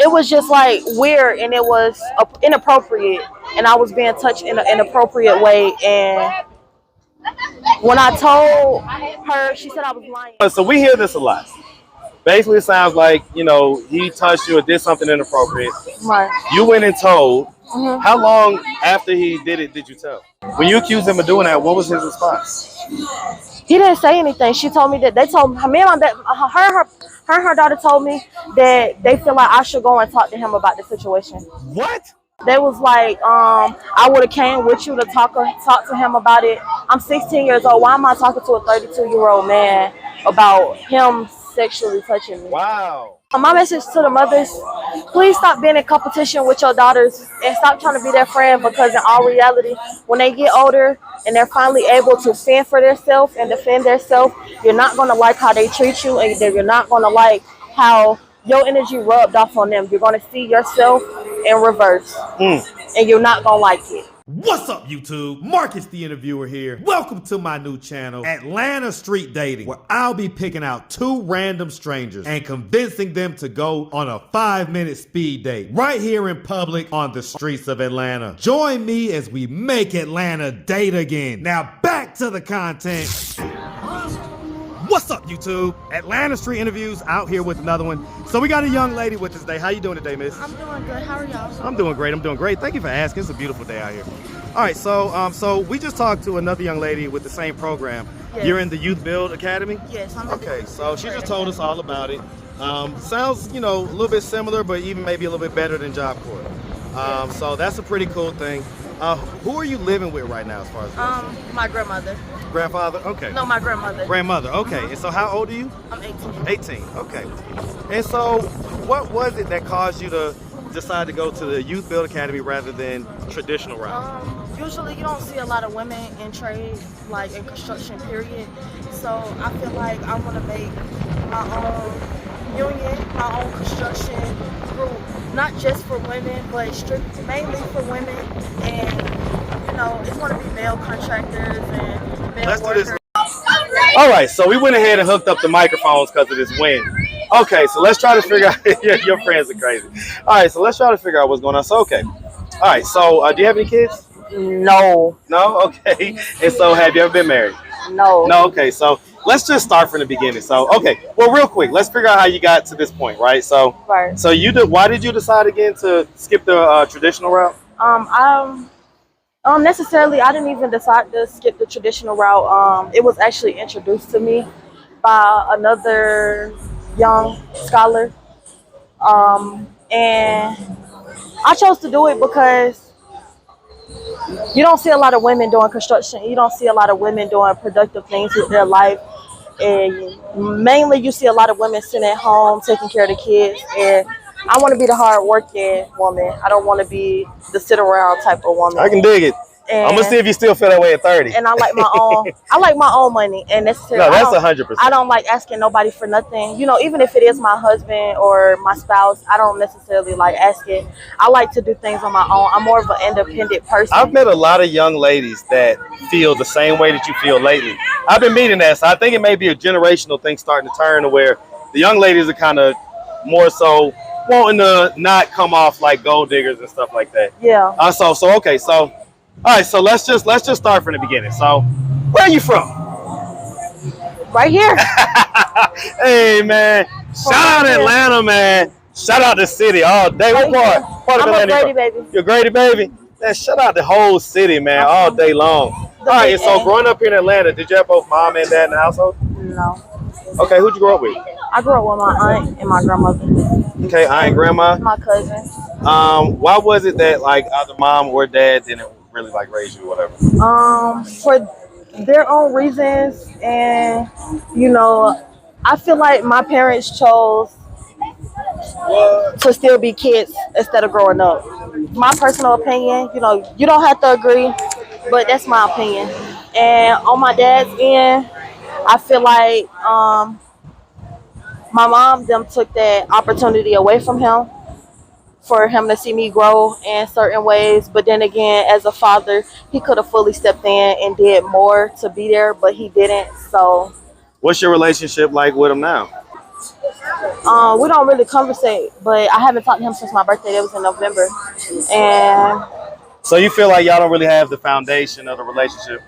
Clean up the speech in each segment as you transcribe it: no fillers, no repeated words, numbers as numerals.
it was just like weird, and it was inappropriate, and I was being touched in an inappropriate way. And when I told her, she said I was lying. So we hear this a lot. Basically, it sounds like, he touched you or did something inappropriate. Right. You went and told. How long after he did it did you tell? When you accused him of doing that, what was his response? He didn't say anything. She told me that they told me and my dad, her and her daughter told me that they feel like I should go and talk to him about the situation. What? They was like, I would have came with you to talk to him about it. I'm 16 years old. Why am I talking to a 32-year-old man about him sexually touching me? Wow. My message to the mothers, please stop being in competition with your daughters and stop trying to be their friend, because in all reality, when they get older and they're finally able to fend for themselves and defend themselves, you're not going to like how they treat you, and you're not going to like how your energy rubbed off on them. You're going to see yourself in reverse, and you're not going to like it. What's up, YouTube? Marcus the Interviewer here. Welcome to my new channel, Atlanta Street Dating, where I'll be picking out 2 random strangers and convincing them to go on a 5-minute speed date right here in public on the streets of Atlanta. Join me as we make Atlanta date again. Now back to the content. What's up, YouTube? Atlanta Street Interviews out here with another one. So we got a young lady with us today. How you doing today, miss? I'm doing good. How are y'all? I'm doing great. I'm doing great. Thank you for asking. It's a beautiful day out here. All right, so we just talked to another young lady with the same program. Yes. You're in the Youth Build Academy? Yes, I'm Okay, so she just told us all about it. Sounds, a little bit similar, but even maybe a little bit better than Job Corps. So that's a pretty cool thing. Who are you living with right now as far as my grandmother. Grandfather? Okay. No, my grandmother. Grandmother, okay. And so how old are you? I'm 18. 18, okay. And so what was it that caused you to decide to go to the Youth Build Academy rather than traditional route? Usually you don't see a lot of women in trade, like in construction, period. So I feel like I want to make my own union, my own construction group, not just for women, but mainly for women. And, it's going to be male contractors and male Let's workers. do this. All right, so we went ahead and hooked up the microphones because of this wind. Okay, so let's try to figure out. Your friends are crazy. All right, so let's try to figure out what's going on. So, okay. All right, so do you have any kids? No. No? Okay. And so have you ever been married? No. No? Okay, so let's just start from the beginning. So, okay. Well, real quick, let's figure out how you got to this point, right? So, Right. So why did you decide again to skip the traditional route? Necessarily, I didn't even decide to skip the traditional route. It was actually introduced to me by another young scholar. And I chose to do it because you don't see a lot of women doing construction. You don't see a lot of women doing productive things with their life. And mainly you see a lot of women sitting at home taking care of the kids. And I want to be the hard-working woman. I don't want to be the sit-around type of woman. I can dig it. I'm gonna see if you still feel that way at 30. And I like my own. I like my own money, and necessarily. No, that's 100%. I don't like asking nobody for nothing. Even if it is my husband or my spouse, I don't necessarily like asking. I like to do things on my own. I'm more of an independent person. I've met a lot of young ladies that feel the same way that you feel lately. I've been meeting that, so I think it may be a generational thing starting to turn to where the young ladies are kind of more so wanting to not come off like gold diggers and stuff like that. Yeah. Okay, so. All right, so let's just start from the beginning. So, where are you from? Right here. Hey, man. Shout out Atlanta, man. Shout out the city all day. What part of Atlanta? I'm a Grady baby. You're a Grady baby? Man, shout out the whole city, man, all day long. All right, and so growing up here in Atlanta, did you have both mom and dad in the household? No. Okay, who'd you grow up with? I grew up with my aunt and my grandmother. Okay, aunt and grandma. My cousins. Why was it that either mom or dad didn't really raise you or whatever? For their own reasons, and I feel like my parents chose to still be kids instead of growing up. My personal opinion, you don't have to agree, but that's my opinion. And on my dad's end, I feel like my mom them took that opportunity away from him, for him to see me grow in certain ways. But then again, as a father, he could have fully stepped in and did more to be there, but he didn't. So what's your relationship like with him now? We don't really conversate, but I haven't talked to him since my birthday. That was in November, and So you feel like y'all don't really have the foundation of the relationship,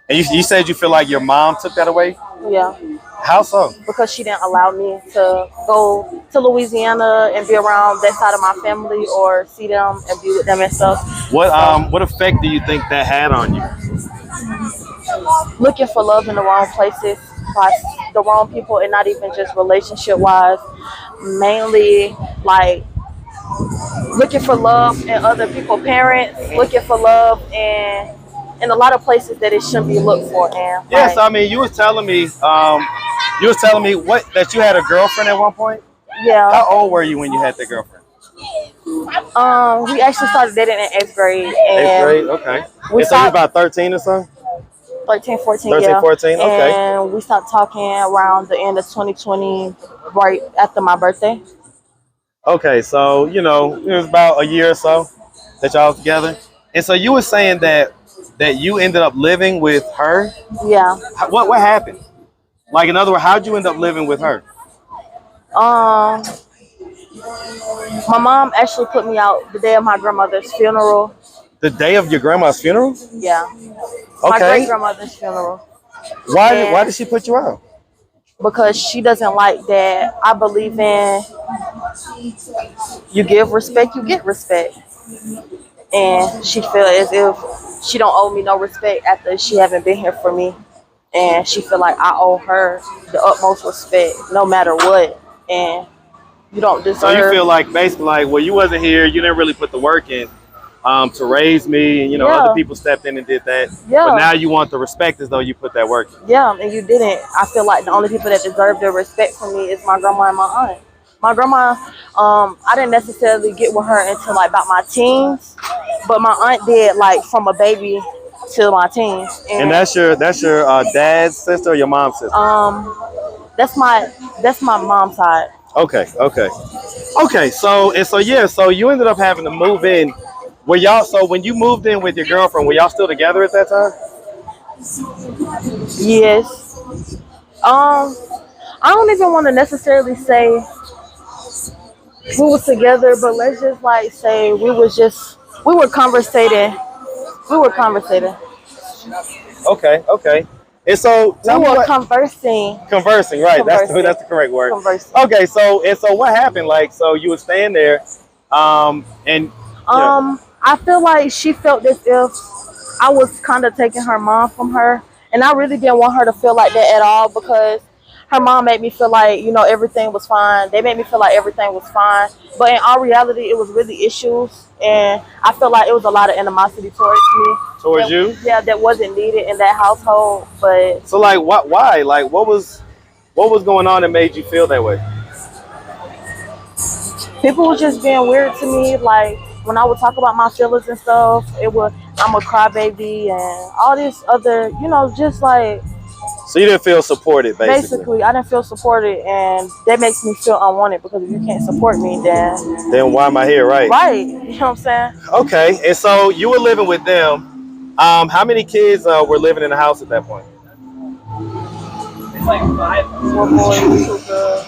and you said you feel like your mom took that away. yeah, How so? because she didn't allow me to go to Louisiana and be around that side of my family or see them and be with them and stuff. What effect do you think that had on you? Looking for love in the wrong places by the wrong people, and not even just relationship wise, mainly like looking for love in other people's parents, looking for love in a lot of places that it shouldn't be looked for in. Yes, Like, I mean you was telling me what that you had a girlfriend at one point. yeah. How old were you when you had that girlfriend? We actually started dating in 8th grade, Eighth and grade, okay. we And so you was stopped about 13 or so? 13, 14, 13, yeah. 14, okay. And we stopped talking around the end of 2020, right after my birthday. Okay, so it was about a year or so that y'all was together. And so you were saying that you ended up living with her. Yeah. What happened? Like in other words, how'd you end up living with her? Um, my mom actually put me out the day of my grandmother's funeral. The day of your grandma's funeral? Yeah. My Okay. great grandmother's funeral. Why did she put you out? Because she doesn't like that I believe in you give respect, you get respect. And she feel as if she don't owe me no respect after she haven't been here for me. And she feel like I owe her the utmost respect no matter what. And you don't deserve. So you feel like basically like, well, you wasn't here, you didn't really put the work in to raise me, and Yeah. other people stepped in and did that. Yeah. But now you want the respect as though you put that work in. Yeah, and you didn't. I feel like the only people that deserve the respect from me is my grandma and my aunt. My grandma, I didn't necessarily get with her until like about my teens, but my aunt did like from a baby to my teens. And that's your dad's sister or your mom's sister? That's my mom's side. Okay. So you ended up having to move in. So when you moved in with your girlfriend, were y'all still together at that time? Yes. I don't even want to necessarily say we was together, but let's just like say we were conversating. We were conversating. Okay. And so tell We me were what conversing, right? Conversing. That's the correct word. Conversing. Okay, so what happened? Like, so you were staying there, and I feel like she felt as if I was kind of taking her mom from her, and I really didn't want her to feel like that at all because her mom made me feel like everything was fine. They made me feel like everything was fine, but in all reality, it was really issues, and I feel like it was a lot of animosity towards me. towards you. Yeah, that wasn't needed in that household, but So like, why? Like, what was going on that made you feel that way? people were just being weird to me. Like when I would talk about my feelings and stuff, it was I'm a crybaby and all this other, just like So you didn't feel supported, basically. I didn't feel supported, and that makes me feel unwanted because if you can't support me, Then why am I here, right? right, you know what I'm saying? Okay, and so you were living with them. How many kids were living in the house at that point? It's like 5, 4 boys, 2 girls.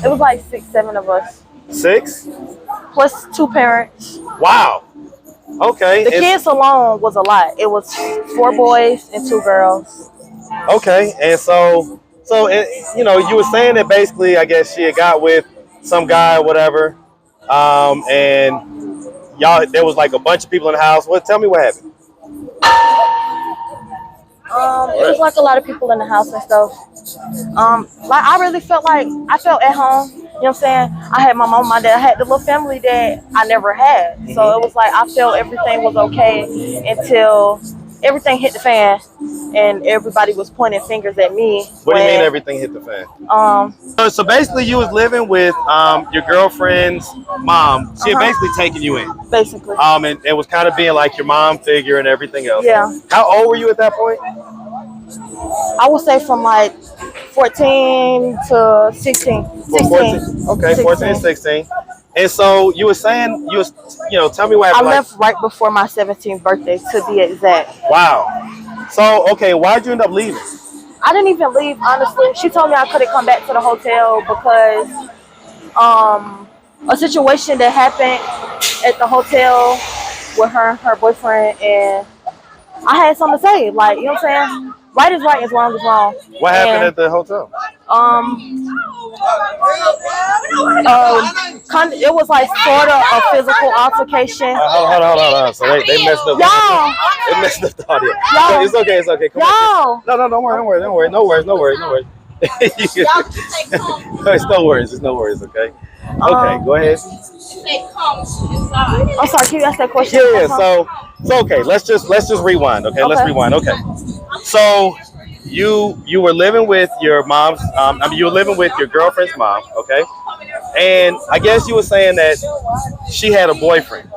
It was like 6, 7 of us, 6? plus 2 parents. Wow. Okay. The kids alone was a lot. It was 4 boys and 2 girls. Okay, and so you were saying that basically, I guess she had got with some guy or whatever, and there was like a bunch of people in the house. Well, tell me what happened. It was like a lot of people in the house and stuff. Like I really felt like I felt at home. You know what I'm saying? I had my mom, my dad. I had the little family that I never had. So it was like I felt everything was okay until everything hit the fan and everybody was pointing fingers at me. What do you mean everything hit the fan? So basically, you was living with your girlfriend's mom. She had basically taken you in. Basically. And it was kind of being like your mom figure and everything else. Yeah. How old were you at that point? I would say from like 14 to 16. 14. Okay, 14 and 16. And so you were saying tell me what happened. I left right before my 17th birthday, to be exact. Wow. So okay, why'd you end up leaving? I I didn't even leave, honestly. She told me I couldn't come back to the hotel because a situation that happened at the hotel with her and her boyfriend, and I had something to say. Like, you know what I'm saying? Right is right, is wrong is wrong. What happened And at the hotel? um, it was like sort of a physical altercation. Hold on. So they messed up. Y'all, They messed up the audio. y'all, So it's okay. Come on. y'all. No, don't worry. No worries. It's no worries. Okay. Okay, go ahead. I'm sorry. Can you ask that question? Yeah. So okay. Let's just rewind. Okay. Let's Okay. rewind. Okay. So you were living with your mom's. You were living with your girlfriend's mom. Okay. And I guess you were saying that she had a boyfriend,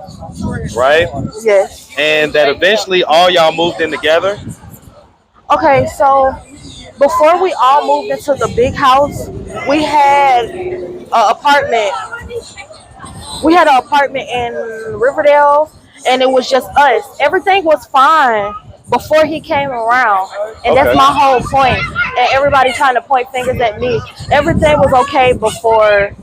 right? Yes. And that eventually all y'all moved in together. Okay, so before we all moved into the big house, we had an apartment. We had an apartment in Riverdale, and it was just us. Everything was fine before he came around, and that's Okay. my whole point. And everybody trying to point fingers at me. Everything was okay before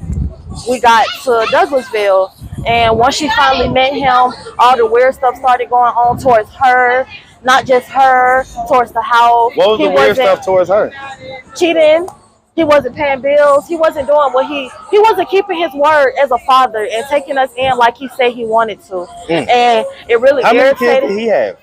we got to Douglasville. And once she finally met him, all the weird stuff started going on towards her, not just her, towards the house. What was He the weird wasn't stuff towards her? cheating. He wasn't paying bills. He wasn't doing what he wasn't keeping his word as a father and taking us in like he said he wanted to. And it really How many kids irritated. did he have?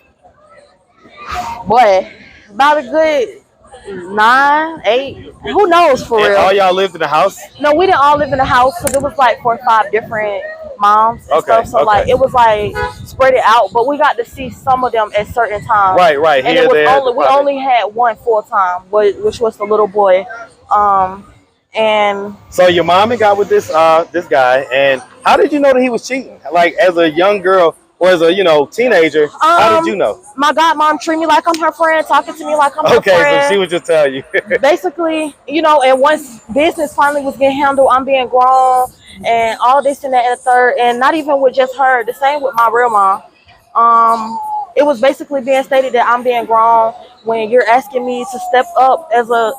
Boy, about a good 9, 8. Who knows for And real? all y'all lived in the house? No, we didn't all live in the house because it was like 4 or 5 different moms and Okay, stuff. So like okay. it was like spread it out, but we got to see some of them at certain times. Right. And Here, it was there, only we probably. only had one full time, which was the little boy. And So your mom got with this guy, and how did you know that he was cheating? Like as a young girl or as a teenager, how did you know? my godmom treat me like I'm her friend, talking to me like I'm her Okay, friend. so she would just tell you. Basically, and once business finally was getting handled, I'm being grown and all this and that and the third, and not even with just her, the same with my real mom. It was basically being stated that I'm being grown when you're asking me to step up as a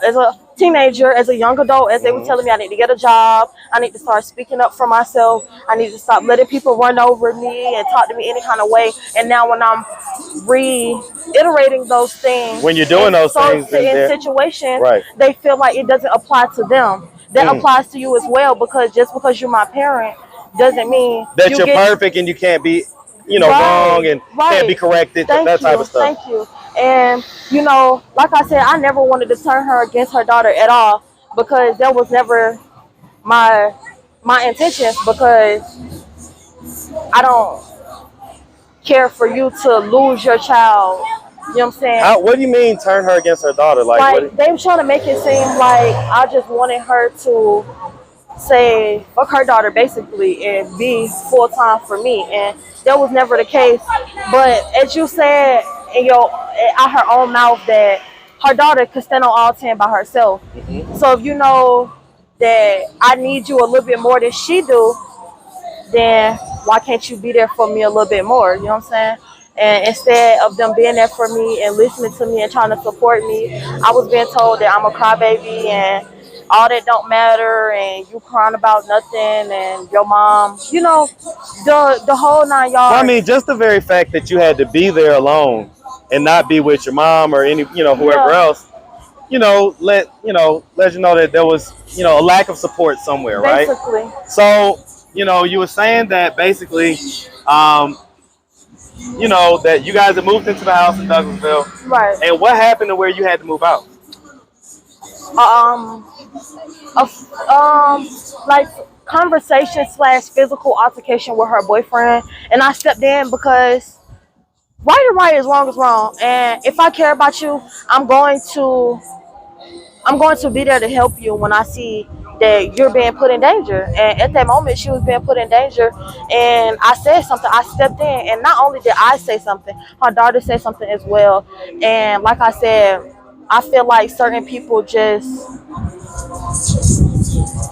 teenager, as a young adult, as they were telling me I need to get a job, I need to start speaking up for myself, I need to stop letting people run over me and talk to me any kind of way. And now when I'm reiterating those things, When you're doing those things in situations, right. they feel like it doesn't apply to them. That applies to you as well, because just because you're my parent doesn't mean that you you're get perfect and you can't be, right, wrong and can't be corrected. That type of stuff. Thank you. And like I said, I never wanted to turn her against her daughter at all, because that was never my intentions. Because I don't care for you to lose your child. You know what I'm saying? What do you mean turn her against her daughter? Like they were trying to make it seem like I just wanted her to say fuck her daughter basically and be full time for me, and that was never the case. But as you said out her own mouth, that her daughter could stand on all 10 by herself. So if you know that I need you a little bit more than she do, then why can't you be there for me a little bit more? You know what I'm saying? And instead of them being there for me and listening to me and trying to support me, I was being told that I'm a crybaby and all that don't matter, and you crying about nothing, and your mom, the whole 9 yards. Well, I mean, just the very fact that you had to be there alone and not be with your mom or any, whoever else, let you know that there was, a lack of support somewhere, right? Basically. So, you were saying that basically, that you guys had moved into the house in Douglasville. Right. And what happened to where you had to move out? Like conversation / physical altercation with her boyfriend, and I stepped in because right is wrong, and if I care about you, I'm going to be there to help you when I see that you're being put in danger. And at that moment, she was being put in danger, and I said something. I stepped in, and not only did I say something, her daughter said something as well. And like I said, I feel like certain people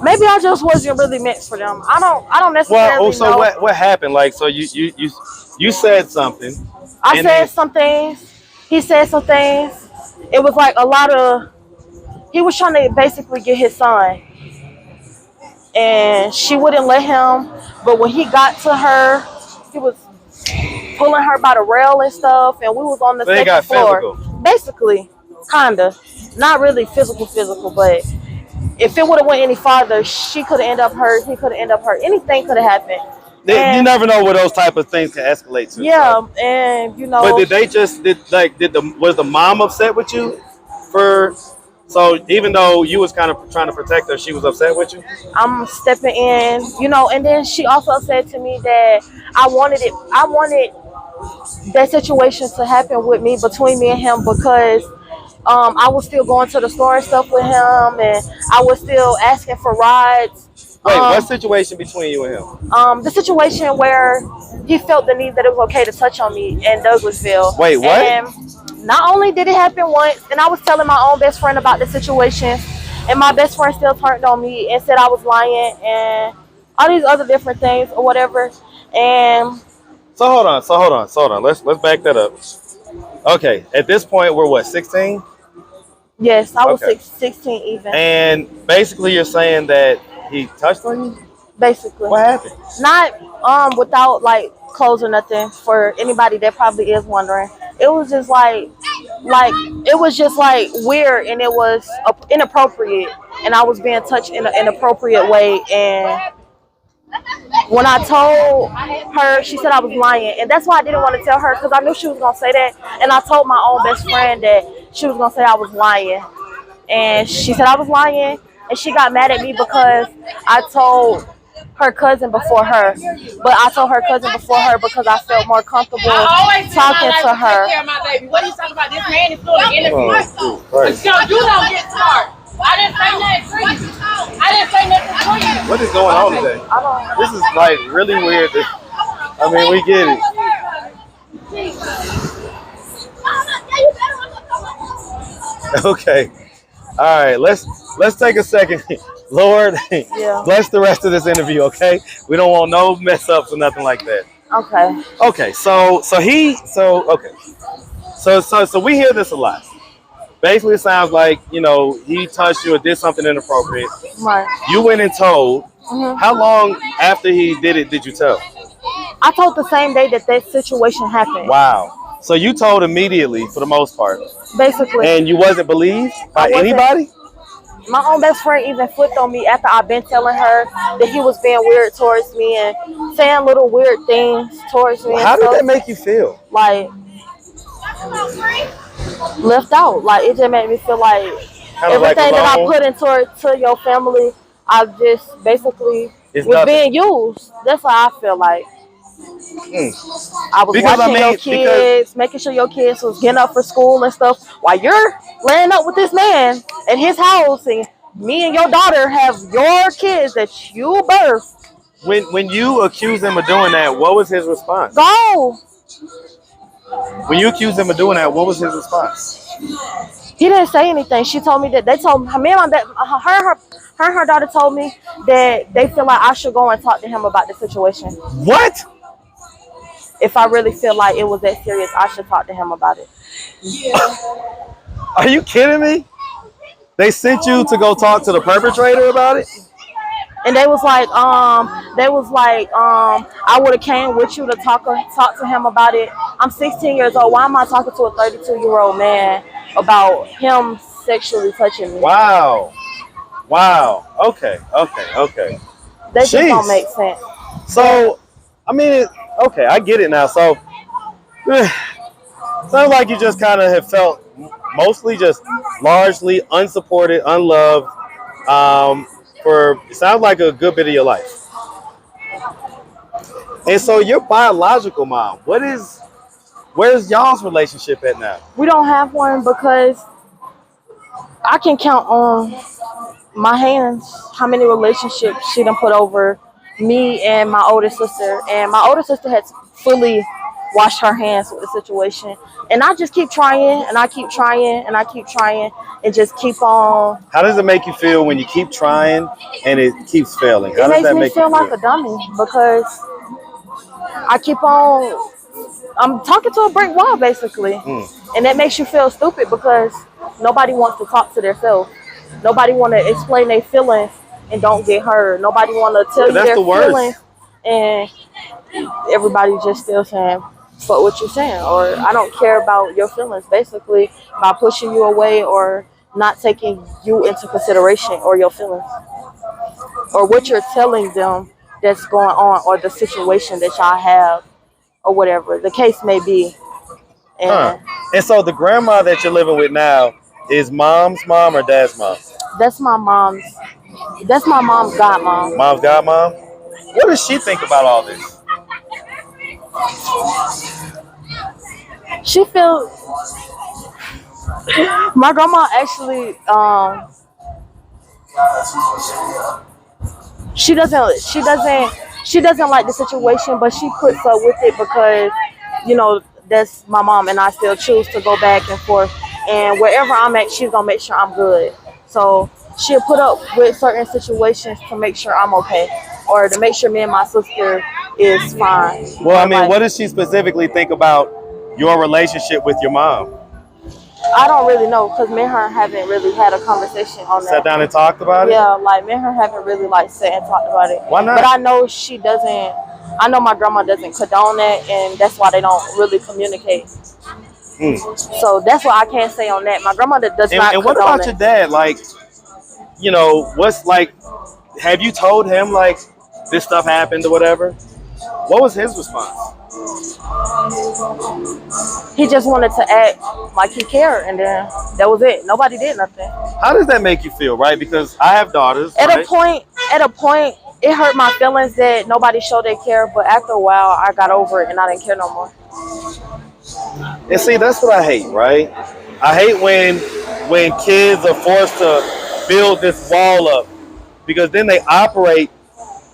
maybe I just wasn't really meant for them. I don't necessarily know. What happened? Like, so you said something. I said some things. He said some things. It was like a lot of he was trying to basically get his son, and she wouldn't let him. But when he got to her, he was pulling her by the rail and stuff, and we was on the So they second got floor. physical. Basically, kinda, not really physical, but if it would have went any farther, she could have ended up hurt. He could have ended up hurt. Anything could have happened. You never know where those type of things can escalate to. Yeah, and you know. But was the mom upset with you for? So even though you was kind of trying to protect her, she was upset with you. I'm stepping in, you know, and then she also said to me that I wanted that situation to happen with me, between me and him, because I was still going to the store and stuff with him, and I was still asking for rides. Wait, what situation between you and him? The situation where he felt the need that it was okay to touch on me in Douglasville. Wait, what? And not only did it happen once, and I was telling my own best friend about the situation, and my best friend still turned on me and said I was lying and all these other different things or whatever. And So hold on. Let's back that up. Okay, at this point we're what, 16? yes, I was Okay. 16 even. And basically you're saying that he touched on you? Basically. What happened? Not without like clothes or nothing, for anybody that probably is wondering. It was just like it was just like weird, and it was inappropriate, and I was being touched in an inappropriate way. And when I told her, she said I was lying, and that's why I didn't want to tell her, because I knew she was gonna say that. And I told my own best friend that she was gonna say I was lying, and she said I was lying, and she got mad at me because I told her cousin before her. But I told her cousin before her because I felt more comfortable talking to her. What are you talking about? This man is doing an interview. Oh, right. So you don't get smart. I didn't say nothing to you. I didn't say nothing to you. What is going on today? This is like really weird. I mean, we get it. Okay. All right. Let's take a second. Lord, Yeah. bless the rest of this interview, okay? We don't want no mess ups or nothing like that. Okay. Okay, so we hear this a lot. Basically, it sounds like, you know, he touched you or did something inappropriate. Right. You went and told. Mhm. How long after he did it did you tell? I told the same day that situation happened. Wow. So you told immediately for the most part. Basically. And you wasn't believed by I wasn't. anybody? My own best friend even flipped on me after I've been telling her that he was being weird towards me and saying little weird things towards me. How and did stuff. that make you feel? Like left out. Like it just made me feel like Kinda like everything that I alone? put into your family, I just basically It's was nothing. being used. That's how I feel like. I was Because, watching your kids, making sure your kids was getting up for school and stuff, while you're laying up with this man at his house, and me and your daughter have your kids that you birthed. When you accused him of doing that, what was his response? Go. When you accused him of doing that, what was his response? He didn't say anything. She told me that they told me, me and her and her daughter told me that they feel like I should go and talk to him about the situation. What? If I really feel like it was that serious, I should talk to him about it. Are you kidding me? They sent you to go talk to the perpetrator about it? And they was like, I would have came with you to talk to him about it. I'm 16 years old. Why am I talking to a 32-year-old man about him sexually touching me? Wow. Okay. That just don't make sense. So, I mean, okay, I get it now. So, sounds like you just kind of have felt mostly just largely unsupported, unloved, for it sounds like a good bit of your life. And so your biological mom, where's y'all's relationship at now? We don't have one because I can count on my hands how many relationships she done put over me and my older sister. And my older sister has fully washed her hands with the situation. And I just keep trying, and I keep trying, and I keep trying, and just keep on. How does it make you feel when you keep trying and it keeps failing? How It does makes that me make feel you like a dummy because I keep on. I'm talking to a brick wall, basically. And that makes you feel stupid because nobody wants to talk to themselves. Nobody want to explain their feelings and don't get heard. Nobody want to tell you That's their the worst. feelings, and everybody just still saying, "Fuck what you're saying," or "I don't care about your feelings." Basically, by pushing you away or not taking you into consideration or your feelings or what you're telling them that's going on or the situation that y'all have or whatever the case may be. Huh. And And so the grandma that you're living with now is mom's mom or dad's mom? that's my mom's. That's my mom's godmom. Mom's godmom? What does she think about all this? She feels my grandma actually she doesn't like the situation, but she puts up with it because that's my mom, and I still choose to go back and forth. And wherever I'm at, she's gonna make sure I'm good. So she'll put up with certain situations to make sure I'm okay, or to make sure me and my sister is fine. Well, I Or, mean, like, what does she specifically think about your relationship with your mom? I don't really know because me and her haven't really had a conversation on that. Sat down and talked about it? Yeah, like me and her haven't really like sat and talked about it. Why not? But I know she doesn't. I know my grandma doesn't condone that, and that's why they don't really communicate. So that's what I can't say on that. My grandmother does not And what condone about it. your dad? Like, what's like, have you told him like this stuff happened or whatever? What was his response? He just wanted to act like he cared, and then that was it. Nobody did nothing. How does that make you feel, right? Because I have daughters. At right? a point, it hurt my feelings that nobody showed their care. But after a while, I got over it, and I didn't care no more. And see, that's what I hate, right? I hate when kids are forced to build this wall up, because then they operate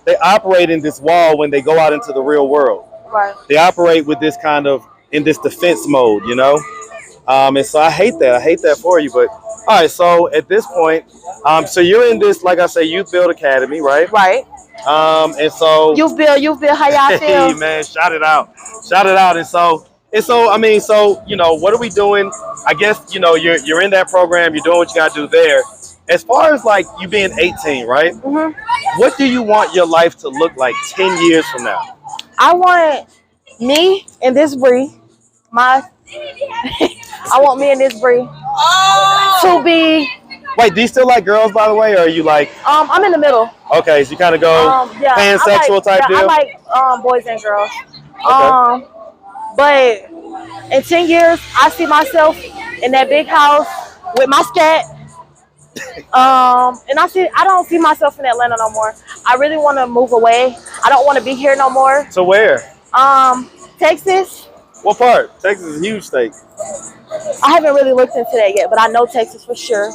in this wall when they go out into the real world. Right. They operate with this kind of in this defense mode, and so I hate that. I hate that for you. But all right, so at this point, so you're in this, like I say, Youth Build Academy, right? Right. And so Youth build. How y'all feel? hey man, shout it out, and so I mean, what are we doing? I guess you're in that program, you're doing what you got to do there. As far as like you being 18, right? Mm-hmm. What do you want your life to look like 10 years from now? I want me and this Bree, I want me and this Bree to be. Wait, do you still like girls, by the way, or are you like? I'm in the middle. Okay, so you kind of go Yeah, pansexual type deal. I like boys and girls. Okay. But in 10 years, I see myself in that big house with my scat. And I don't see myself in Atlanta no more. I really want to move away. I don't want to be here no more. So where? Texas. What part? Texas is a huge state. I haven't really looked into that yet, but I know Texas for sure.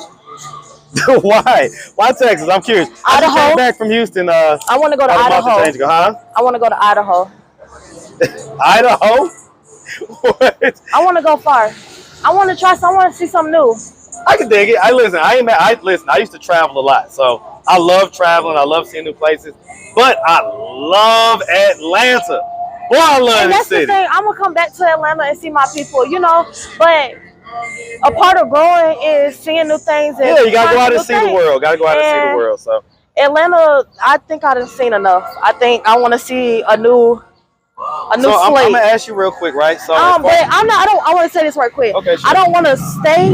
Why? Why Texas? I'm curious. I just Idaho. came back from Houston. I want to go to Idaho. Huh? I want to go to Idaho. Idaho? What? I want to go far. I want to try. I want to see something new. I can dig it. I used to travel a lot, so I love traveling. I love seeing new places. But I love Atlanta. Boy, I love And this that's city. the thing. I'm gonna come back to Atlanta and see my people. But a part of growing is seeing new things. And Yeah, you gotta go out and see the things. world. Gotta go out and see the world. So Atlanta, I think I done seen enough. I think I want to see a new I'm slate. gonna ask you real quick, right? So But I want to say this right quick. Okay, sure. I don't want to stay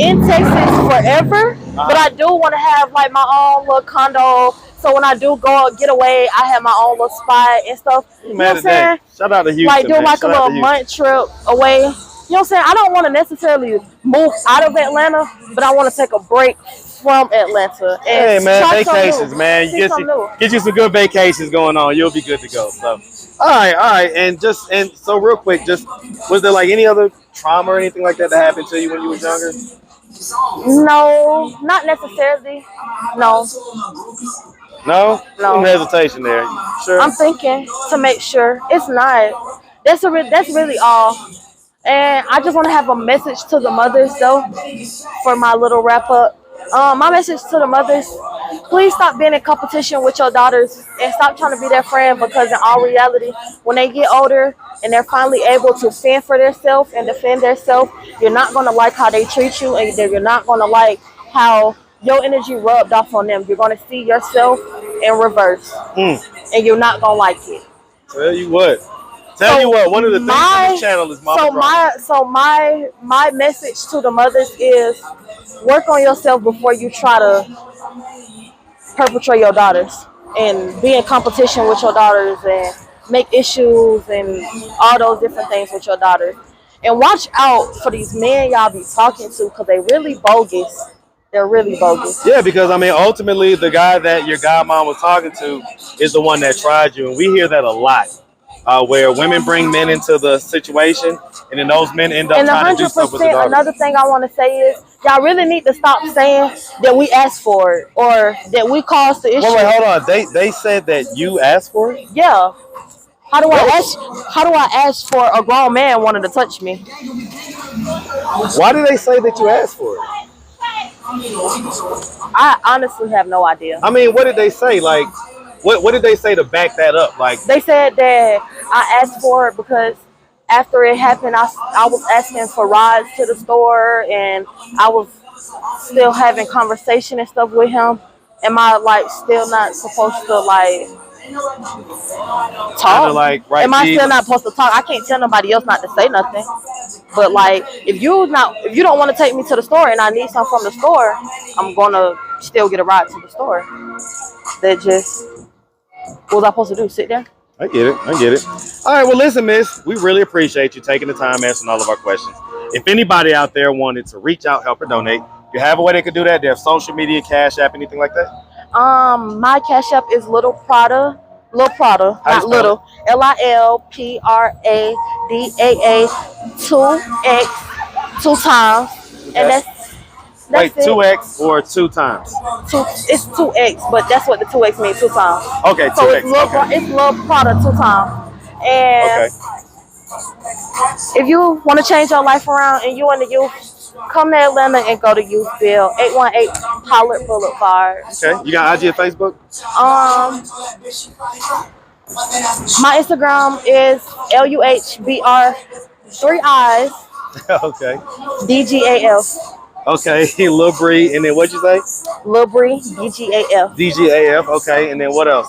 in Texas forever, but I do want to have like my own little condo. So when I do go get away, I have my own little spot and stuff. You know what I'm saying? Shout out to Houston. Like do man. like Shout a out little to Houston. month trip away. You know what I'm saying? I don't want to necessarily move out of Atlanta, but I want to take a break from Atlanta. And Hey man, try something vacations, new. man. See something new. Get you some good vacations going on. You'll be good to go. So, all right, and so real quick, was there like any other trauma or anything like that happened to you when you was younger? No, not necessarily. No. No, No. Some hesitation there. Sure. I'm thinking to make sure it's not. That's really all. And I just want to have a message to the mothers though, for my little wrap up. My message to the mothers: please stop being in competition with your daughters and stop trying to be their friend, because in all reality, when they get older and they're finally able to fend for themselves and defend themselves, you're not gonna like how they treat you, and you're not gonna like how your energy rubbed off on them. You're gonna see yourself in reverse, Mm. and you're not gonna like it. Tell you what. One of the things on this channel is my message to the mothers is work on yourself before you try to perpetrate your daughters and be in competition with your daughters and make issues and all those different things with your daughters. And watch out for these men y'all be talking to because they really bogus. They're really bogus. Yeah, because I mean, ultimately, the guy that your godmom was talking to is the one that tried you, and we hear that a lot, where women bring men into the situation, and then those men end up And trying to do stuff with the 100%, daughters. another thing I want to say is y'all really need to stop saying that we asked for it or that we caused the issue. Wait, hold on. They said that you asked for it? Yeah. How do I ask for a grown man wanting to touch me? Why do they say that you asked for it? I honestly have no idea. I mean, what did they say? Like, what did they say to back that up? Like, They said that I asked for it because after it happened, I was asking for rides to the store and I was still having conversation and stuff with him. Am I like still not supposed to like talk? like, right, Am I still not supposed to talk? I can't tell nobody else not to say nothing. But like, if you don't want to take me to the store and I need something from the store, I'm gonna still get a ride to the store. That just what was I supposed to do? Sit there? I get it. All right, well, listen, miss, we really appreciate you taking the time answering all of our questions. If anybody out there wanted to reach out, help, or donate, you have a way they could do that? They have social media, Cash App, anything like that? My Cash App is Little Prada, not little, LILPRADAA 2X 2 times, and that's Wait, it. 2X or 2 times? It's 2X, but that's what the 2X means, 2 times. Okay, 2X. So it's Little Prada 2 times, and if you want to change your life around and you in the youth, come to Atlanta and go to Youthville, 818 Pollard Boulevard. Okay, you got IG and Facebook? My Instagram is LUHBR 3 eyes Okay. DGAF. Okay, Lil Bree, and then what'd you say? Lil Bree DGAF. DGAF, okay, and then what else?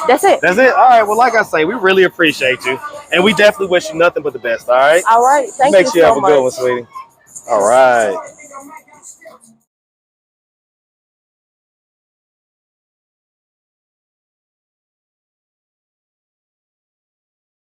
That's it. That's it? All right, well, like I say, we really appreciate you, and we definitely wish you nothing but the best, all right? All right, thank Make you sure you so have a good one, much. sweetie. All right.